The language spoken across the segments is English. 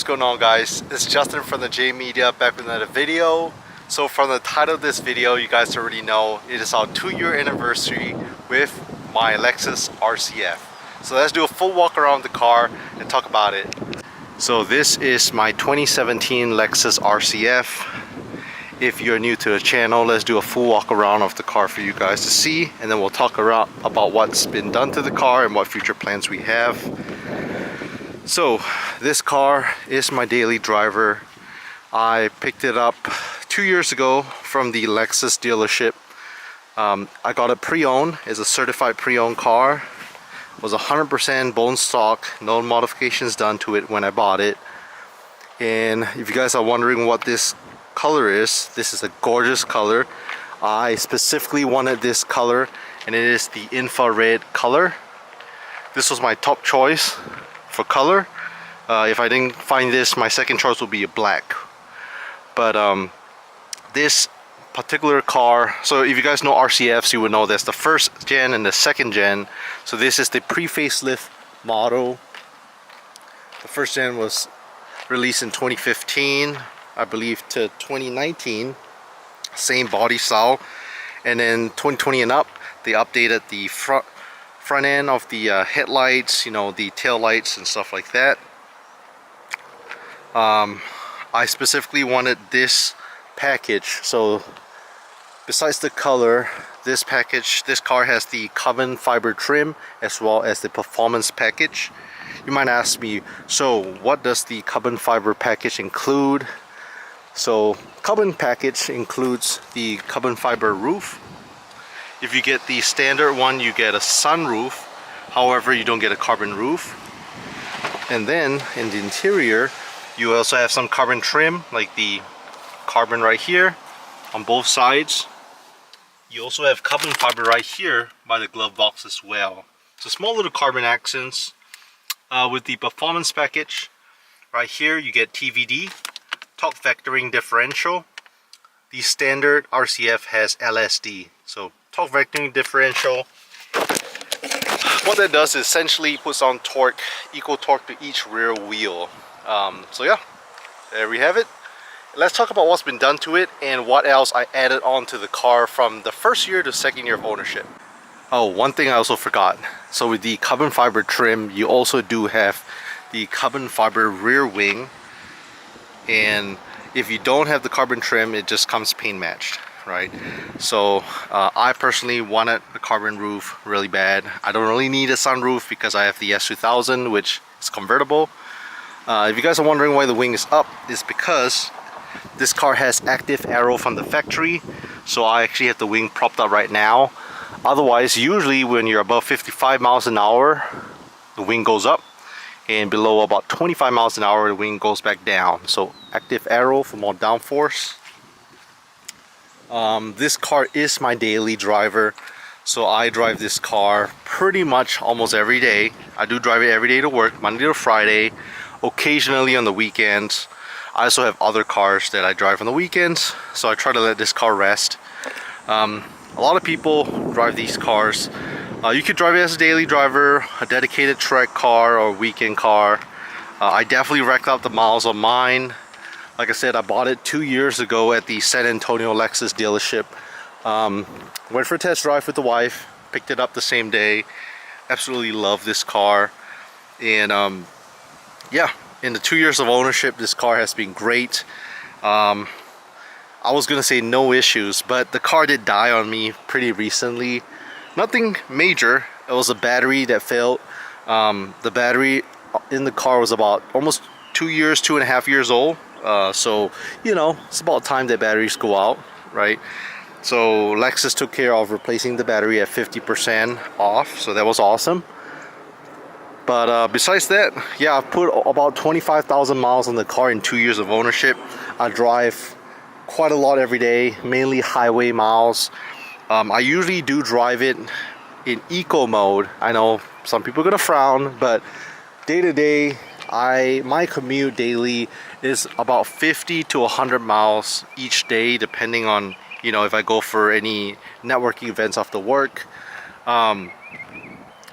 what's going on, guys? It's Justin from the J Media back with another video. So from the title of this video, you guys already know it is our 2-year anniversary with my Lexus RCF. So let's do a full walk around the car and talk about it. So this is my 2017 Lexus RCF. If you're new to the channel, let's do a full walk around of the car for you guys to see, and then we'll talk about what's been done to the car and what future plans we have. So this car is my daily driver. I picked it up 2 years ago from the Lexus dealership. I got it pre-owned. It's a certified pre-owned car. It was 100% bone stock, no modifications done to it when I bought it. And if you guys are wondering what this color is, this is a gorgeous color. I specifically wanted this color, and it is the infrared color. This was my top choice for color. If I didn't find this, my second choice would be a black. But this particular car, so if you guys know RCFs, you would know there's the first gen and the second gen. So this is the pre-facelift model. The first gen was released in 2015, I believe, to 2019, same body style. And then 2020 and up, they updated the front end of the headlights, you know, the tail lights and stuff like that. I specifically wanted this package. So besides the color, this car has the carbon fiber trim as well as the performance package. You might ask me, so what does the carbon fiber package include? So carbon package includes the carbon fiber roof. If you get the standard one, you get a sunroof. However, you don't get a carbon roof. And then in the interior, you also have some carbon trim, like the carbon right here on both sides. You also have carbon fiber right here by the glove box as well. So small little carbon accents. With the performance package, right here you get TVD, torque vectoring differential. The standard RCF has LSD, so torque vectoring differential. What that does is essentially puts on torque, equal torque to each rear wheel. So yeah, there we have it. Let's talk about what's been done to it and what else I added on to the car from the first year to second year of ownership. Oh, one thing I also forgot. So with the carbon fiber trim, you also do have the carbon fiber rear wing. And if you don't have the carbon trim, it just comes paint matched, right? So I personally wanted a carbon roof really bad. I don't really need a sunroof because I have the S2000, which is convertible. If you guys are wondering why the wing is up, it's because this car has active aero from the factory. So I actually have the wing propped up right now. Otherwise, usually when you're above 55 miles an hour, the wing goes up, and below about 25 miles an hour, the wing goes back down. So active aero for more downforce. This car is my daily driver, so I drive this car pretty much almost every day. I do drive it every day to work, Monday to Friday, occasionally on the weekends. I also have other cars that I drive on the weekends, so I try to let this car rest. A lot of people drive these cars. You could drive it as a daily driver, a dedicated trek car, or weekend car. I definitely racked up the miles on mine. Like I said, I bought it 2 years ago at the San Antonio Lexus dealership. Went for a test drive with the wife, picked it up the same day. Absolutely love this car. And yeah, in the 2 years of ownership, this car has been great. I was gonna say no issues, but the car did die on me pretty recently. Nothing major. It was a battery that failed. The battery in the car was about almost 2.5 years old. So, you know, it's about time that batteries go out, right? So Lexus took care of replacing the battery at 50% off, so that was awesome. But besides that, yeah, I've put about 25,000 miles on the car in 2 years of ownership. I drive quite a lot every day, mainly highway miles. I usually do drive it in eco mode. I know some people are gonna frown, but day to day, my commute daily is about 50 to 100 miles each day, depending on, you know, if I go for any networking events after work.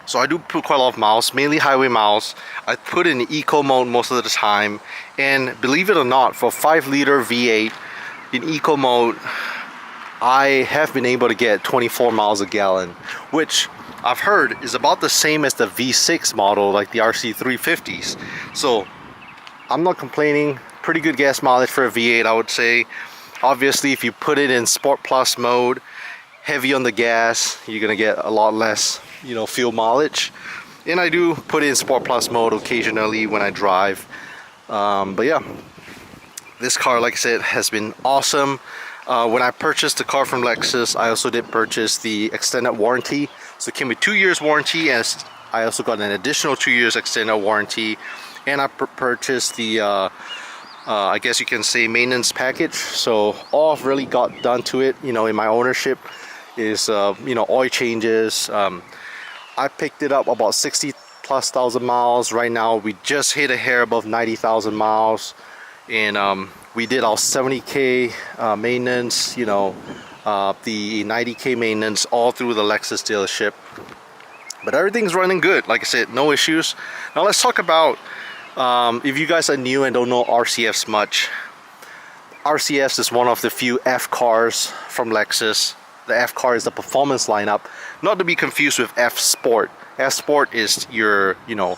So I do put quite a lot of miles, mainly highway miles. I put in eco mode most of the time, and believe it or not, for 5-liter V8 in eco mode, I have been able to get 24 miles a gallon, which I've heard is about the same as the V6 model, like the RC350s. So I'm not complaining. Pretty good gas mileage for a V8, I would say. Obviously, if you put it in Sport Plus mode, heavy on the gas, you're gonna get a lot less, you know, fuel mileage. And I do put it in Sport Plus mode occasionally when I drive. But yeah, this car, like I said, has been awesome. When I purchased the car from Lexus, I also did purchase the extended warranty. So it came with 2 years warranty, and I also got an additional 2 years extended warranty. And I purchased the I guess you can say maintenance package. So all I've really got done to it, you know, in my ownership is you know, oil changes. I picked it up about 60+ thousand miles. Right now we just hit a hair above 90,000 miles, and we did our 70k maintenance, you know, the 90k maintenance all through the Lexus dealership. But everything's running good, like I said, no issues. Now let's talk about if you guys are new and don't know RCFs much. RCFs is one of the few F cars from Lexus. The F car is the performance lineup, not to be confused with F Sport. F Sport is your, you know,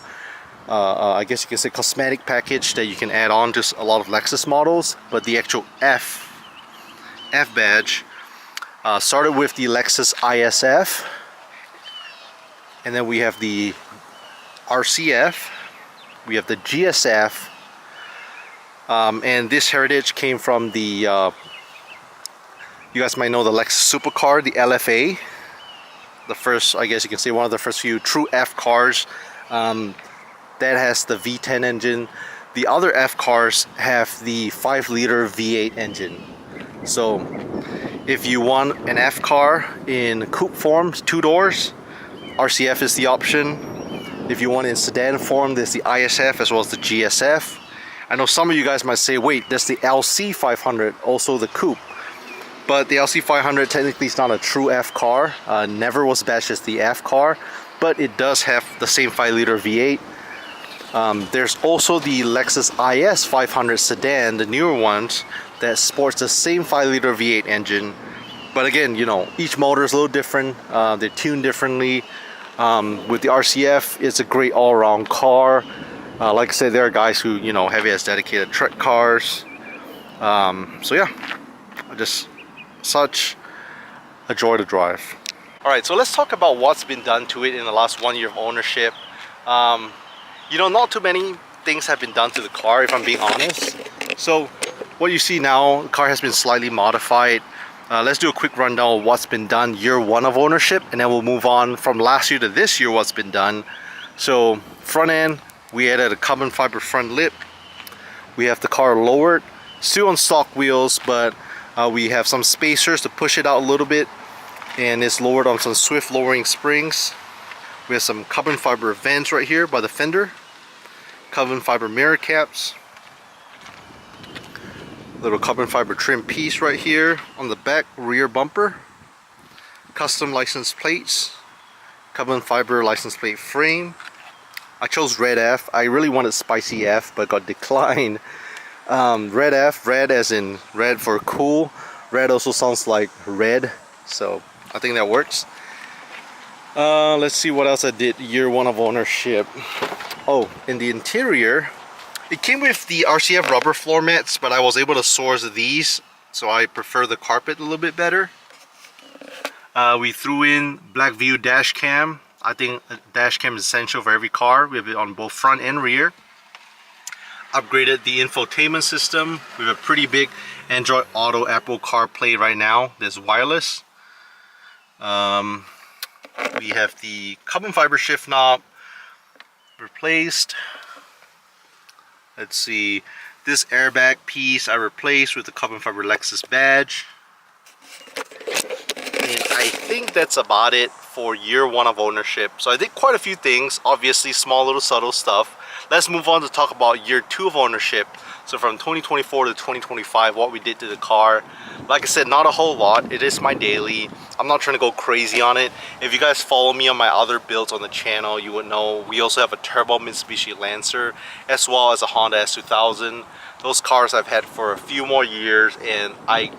I guess you can say cosmetic package that you can add on to a lot of Lexus models. But the actual F badge started with the Lexus ISF, and then we have the RCF, we have the GSF, and this heritage came from the you guys might know the Lexus supercar, the LFA, the first, I guess you can say one of the first few true F cars that has the V10 engine. The other F cars have the 5-liter V8 engine. So if you want an F car in coupe form, 2 doors, RCF is the option. If you want it in sedan form, there's the ISF as well as the GSF. I know some of you guys might say, wait, there's the LC500, also the coupe. But the LC500 technically is not a true F car, never was badged as the F car, but it does have the same 5-liter V8. There's also the Lexus IS 500 sedan, the newer ones, that sports the same 5-liter V8 engine. But again, you know, each motor is a little different, they're tuned differently. With the RCF, it's a great all-around car. Like I said, there are guys who, you know, have it as dedicated trek cars. So yeah, just such a joy to drive. Alright, so let's talk about what's been done to it in the last 1 year of ownership. You know, not too many things have been done to the car, if I'm being honest. So what you see now, the car has been slightly modified. Let's do a quick rundown of what's been done year 1 of ownership, and then we'll move on from last year to this year what's been done. So front end, we added a carbon fiber front lip. We have the car lowered, still on stock wheels, but we have some spacers to push it out a little bit, and it's lowered on some swift lowering springs. We have some carbon fiber vents right here by the fender, carbon fiber mirror caps, little carbon fiber trim piece right here on the back rear bumper, custom license plates, carbon fiber license plate frame. I chose red F. I really wanted spicy F, but got declined. Red F, red as in red for cool. Red also sounds like red, so I think that works. Let's see what else I did year 1 of ownership. Oh, in the interior, it came with the RCF rubber floor mats, but I was able to source these, so I prefer the carpet a little bit better. We threw in black view dash cam. I think a dash cam is essential for every car. We have it on both front and rear. Upgraded the infotainment system. We have a pretty big Android Auto, Apple CarPlay right now. There's wireless. We have the carbon fiber shift knob replaced. Let's see, this airbag piece I replaced with the carbon fiber Lexus badge. And I think that's about it for year 1 of ownership. So I did quite a few things, obviously small little subtle stuff. Let's move on to talk about year 2 of ownership. So from 2024 to 2025, what we did to the car, like I said, not a whole lot. It is my daily. I'm not trying to go crazy on it. If you guys follow me on my other builds on the channel, you would know we also have a turbo Mitsubishi Lancer as well as a Honda S2000. Those cars I've had for a few more years and I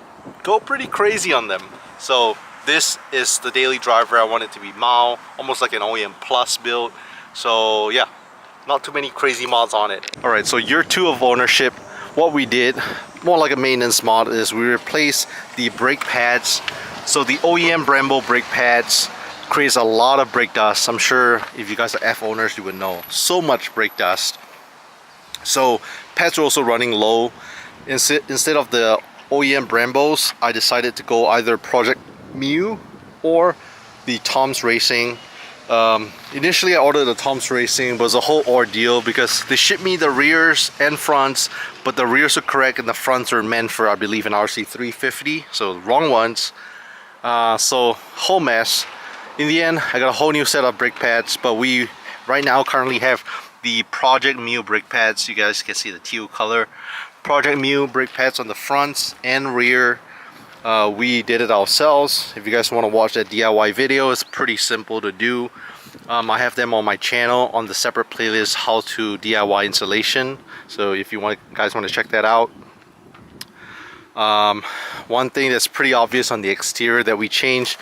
go pretty crazy on them. So this is the daily driver. I want it to be mild, almost like an OEM Plus build. So yeah, not too many crazy mods on it. All right, so year 2 of ownership, what we did, more like a maintenance mod, is we replaced the brake pads. So the OEM Brembo brake pads creates a lot of brake dust. I'm sure if you guys are F owners, you would know. So much brake dust. So pads are also running low. Instead of the OEM Brembos, I decided to go either Project Mu or the Tom's Racing. Initially I ordered the Tom's Racing, but it was a whole ordeal because they shipped me the rears and fronts, but the rears are correct and the fronts are meant for, I believe, an RC350, so wrong ones. So whole mess. In the end, I got a whole new set of brake pads, but we right now currently have the Project Mu brake pads. You guys can see the teal color. Project Mu brake pads on the fronts and rear. We did it ourselves. If you guys want to watch that DIY video, it's pretty simple to do. I have them on my channel on the separate playlist, how to DIY installation. So if you guys want to check that out. One thing that's pretty obvious on the exterior that we changed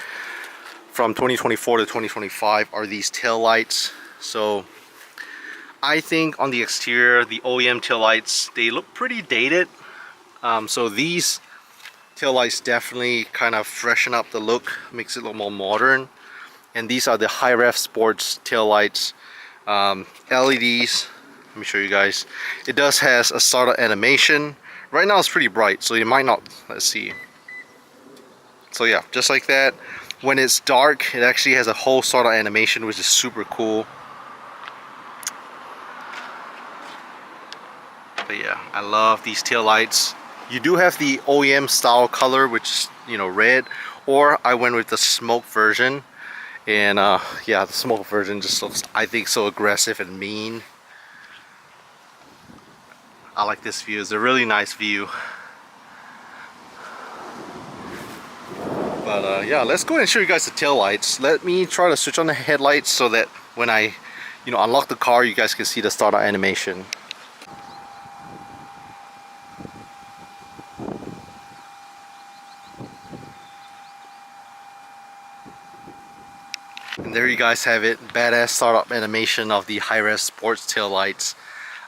from 2024 to 2025 are these tail lights. So I think on the exterior, the OEM tail lights, they look pretty dated. So these tail lights definitely kind of freshen up the look, makes it a little more modern. And these are the high ref sports tail lights, LEDs. Let me show you guys. It does has a startup animation. Right now it's pretty bright, so you might not, let's see. So yeah, just like that. When it's dark, it actually has a whole startup animation, which is super cool. But yeah, I love these tail lights. You do have the OEM style color, which is, you know, red, or I went with the smoke version. And yeah, the smoke version just looks, I think, so aggressive and mean. I like this view. It's a really nice view. But yeah, let's go ahead and show you guys the tail lights. Let me try to switch on the headlights so that when I, you know, unlock the car, you guys can see the startup animation. And there you guys have it, badass startup animation of the high-res sports tail lights.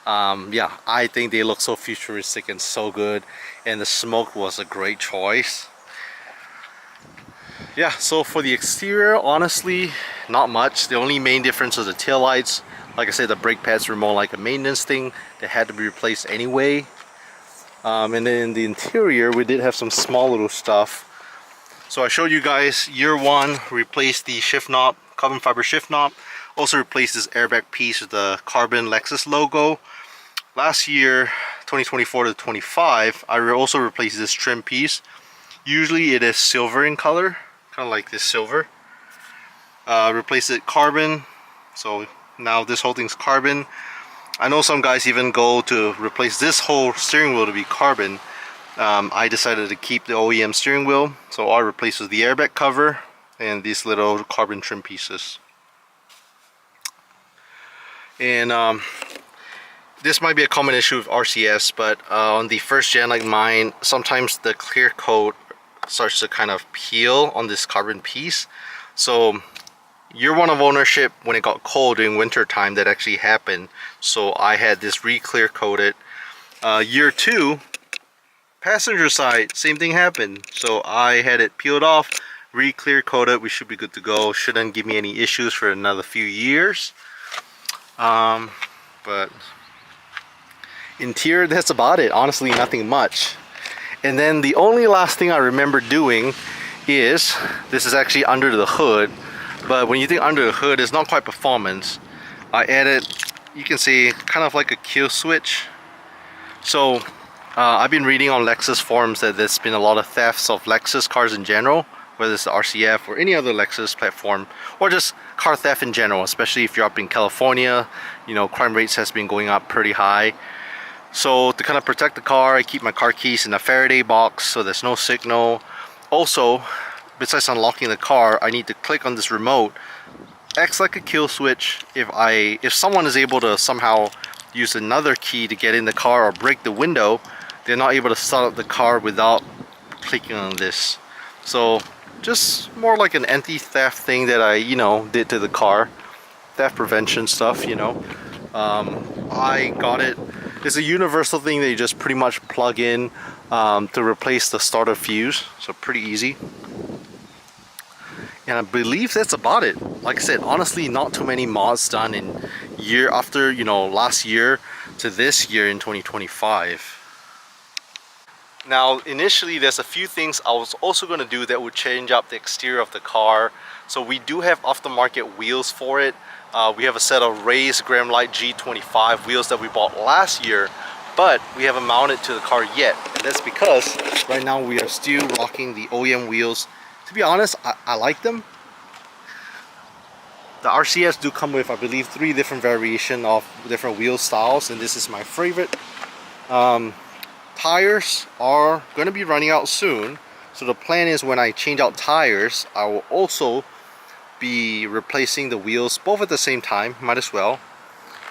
Yeah, I think they look so futuristic and so good, and the smoke was a great choice. Yeah, so for the exterior, honestly, not much. The only main difference is the tail lights. Like I said, the brake pads were more like a maintenance thing that had to be replaced anyway. And then in the interior, we did have some small little stuff. So I showed you guys year 1, replaced the shift knob, carbon fiber shift knob. Also replaced this airbag piece with the carbon Lexus logo. Last year, 2024 to 25, I also replaced this trim piece. Usually it is silver in color, kind of like this silver. Replaced it carbon, so now this whole thing's carbon. I know some guys even go to replace this whole steering wheel to be carbon. I decided to keep the OEM steering wheel, so all I replaced was the airbag cover and these little carbon trim pieces. And this might be a common issue with RCFs, but on the first gen like mine, sometimes the clear coat starts to kind of peel on this carbon piece. So year 1 of ownership, when it got cold during winter time, that actually happened. So I had this re-clear coated. Year 2, passenger side, same thing happened. So I had it peeled off, re-clear coated. We should be good to go. Shouldn't give me any issues for another few years. But interior, that's about it. Honestly, nothing much. And then the only last thing I remember doing is, this is actually under the hood. But when you think under the hood, it's not quite performance. I added, you can see, kind of like a kill switch. So I've been reading on Lexus forums that there's been a lot of thefts of Lexus cars in general, whether it's the RCF or any other Lexus platform, or just car theft in general, especially if you're up in California. You know, crime rates has been going up pretty high. So to kind of protect the car, I keep my car keys in a Faraday box so there's no signal. Also, besides unlocking the car, I need to click on this remote. Acts like a kill switch. If someone is able to somehow use another key to get in the car or break the window, they're not able to start up the car without clicking on this. So just more like an anti-theft thing that I, did to the car. Theft prevention stuff, I got it. It's a universal thing that you just pretty much plug in to replace the starter fuse. So pretty easy. And I believe that's about it. Like I said, honestly, not too many mods done in year after, last year to this year in 2025. Now, initially, there's a few things I was also going to do that would change up the exterior of the car. So we do have aftermarket wheels for it. We have a set of raised Graham-Light G25 wheels that we bought last year, but we haven't mounted to the car yet. And that's because right now we are still rocking the OEM wheels. To be honest, I like them. The RCFs do come with, I believe, 3 different variations of different wheel styles, and this is my favorite. Tires are going to be running out soon, so the plan is when I change out tires, I will also be replacing the wheels both at the same time. Might as well.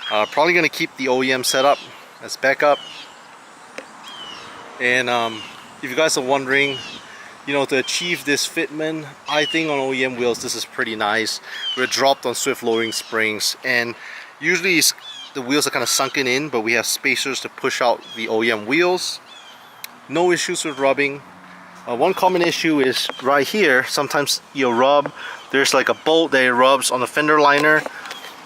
Probably going to keep the OEM setup as backup. And if you guys are wondering, to achieve this fitment, I think on OEM wheels this is pretty nice. We're dropped on swift lowering springs, and usually the wheels are kind of sunken in, but we have spacers to push out the OEM wheels. No issues with rubbing. One common issue is right here. Sometimes you'll rub. There's like a bolt that rubs on the fender liner.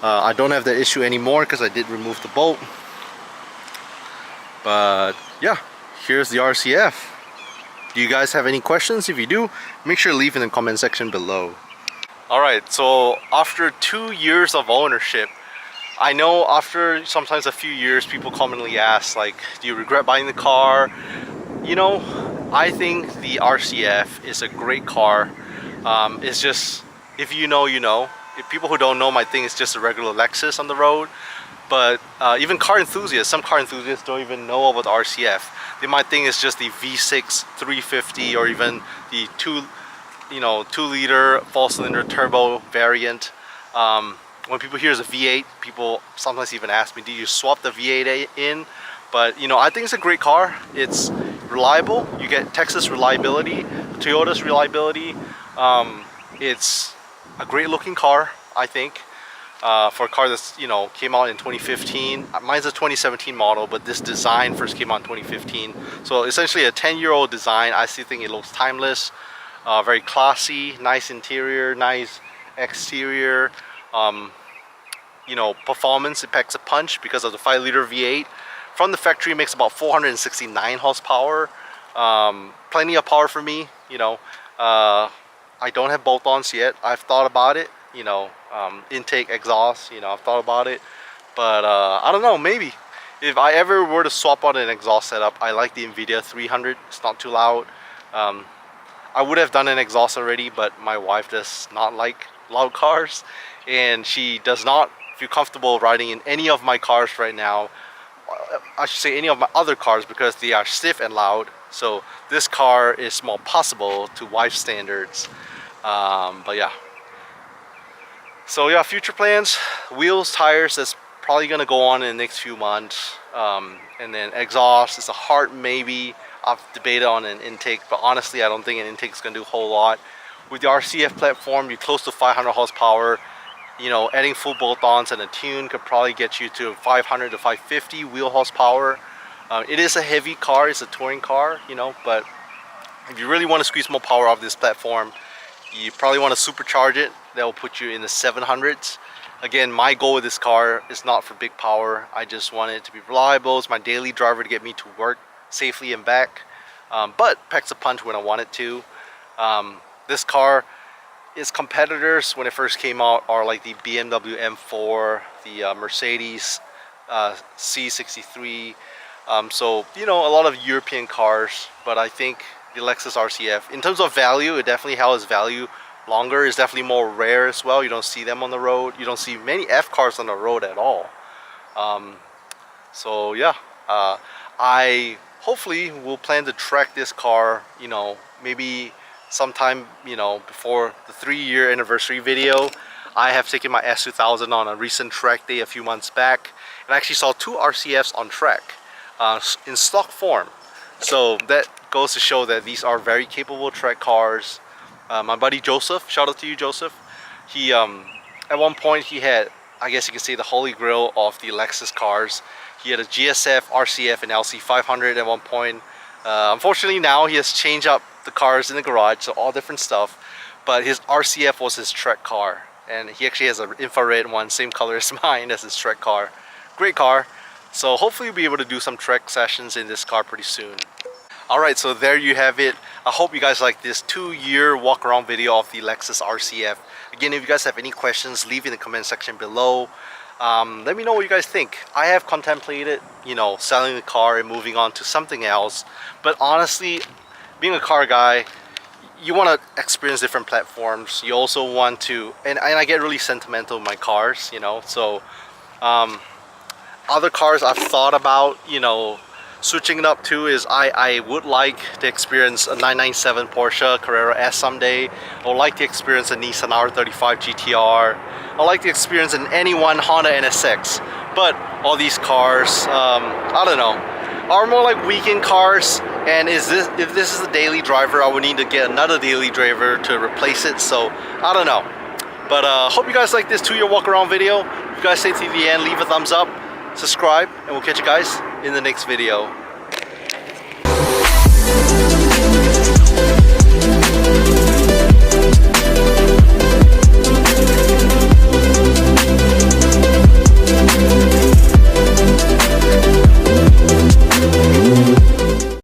I don't have that issue anymore because I did remove the bolt. But yeah, here's the RCF. Do you guys have any questions? If you do, make sure to leave in the comment section below. Alright, so after 2 years of ownership, I know after sometimes a few years people commonly ask, like, do you regret buying the car? I think the RCF is a great car. It's just, if you know, you know. If people who don't know, might think it's just a regular Lexus on the road. But even car enthusiasts, some car enthusiasts don't even know about the RCF. They might think it's just the V6 350 or even the 2-liter 4-cylinder turbo variant. When people hear it's a V8, people sometimes even ask me, do you swap the V8 in? But I think it's a great car. It's reliable. You get Texas reliability, Toyota's reliability. It's a great looking car, I think, for a car that's came out in 2015. Mine's a 2017 model, but this design first came out in 2015. So essentially a 10-year-old design. I still think it looks timeless, very classy, nice interior, nice exterior. Performance, it packs a punch because of the 5-liter V8. From the factory, it makes about 469 horsepower. Plenty of power for me. I don't have bolt-ons yet. I've thought about it. Intake, exhaust. I've thought about it, but I don't know. Maybe if I ever were to swap out an exhaust setup, I like the NVIDIA 300. It's not too loud. I would have done an exhaust already, but my wife does not like loud cars, and she does not feel comfortable riding in any of my cars right now. I should say any of my other cars, because they are stiff and loud. So this car is more possible to wife standards. But yeah. So yeah, future plans, wheels, tires, that's probably gonna go on in the next few months. And then exhaust is a hard maybe. I've debated on an intake, but honestly I don't think an intake is gonna do a whole lot. With the RCF platform, you're close to 500 horsepower. Adding full bolt-ons and a tune could probably get you to 500 to 550 wheel horsepower. It is a heavy car, it's a touring car, but if you really want to squeeze more power off this platform, you probably want to supercharge it. That will put you in the 700s. Again, my goal with this car is not for big power. I just want it to be reliable. It's my daily driver to get me to work safely and back, but packs a punch when I want it to. This car, its competitors when it first came out are like the BMW M4, the Mercedes C63. So a lot of European cars, but I think the Lexus RCF, in terms of value, it definitely held its value longer. It's definitely more rare as well. You don't see them on the road. You don't see many F cars on the road at all. So yeah, I hopefully will plan to track this car, you know, maybe sometime, you know, before the 3-year anniversary video. I have taken my S2000 on a recent track day a few months back, and I actually saw 2 RCFs on track in stock form. So that goes to show that these are very capable track cars. My buddy Joseph, shout out to you, Joseph. He at one point he had, I guess you could say, the holy grail of the Lexus cars. He had a GSF, RCF, and LC500 at one point. Unfortunately now he has changed up the cars in the garage, so all different stuff. But his RCF was his track car, and he actually has an infrared one, same color as mine, as his track car. Great car. So hopefully we'll be able to do some track sessions in this car pretty soon. Alright, so there you have it. I hope you guys like this 2-year walk around video of the Lexus RCF. Again, if you guys have any questions, leave in the comment section below. Let me know what you guys think. I have contemplated, you know, selling the car and moving on to something else. But honestly, being a car guy, you want to experience different platforms. You also want to, and I get really sentimental with my cars, you know. So, other cars I've thought about, you know, switching it up to is I would like to experience a 997 Porsche Carrera S someday. I would like to experience a Nissan R35 GTR. I would like to experience an anyone Honda NSX. But all these cars, I don't know, are more like weekend cars. And if this is a daily driver, I would need to get another daily driver to replace it. So I don't know. But hope you guys like this 2-year walk around video. If you guys stay to the end, leave a thumbs up, subscribe, and we'll catch you guys in the next video.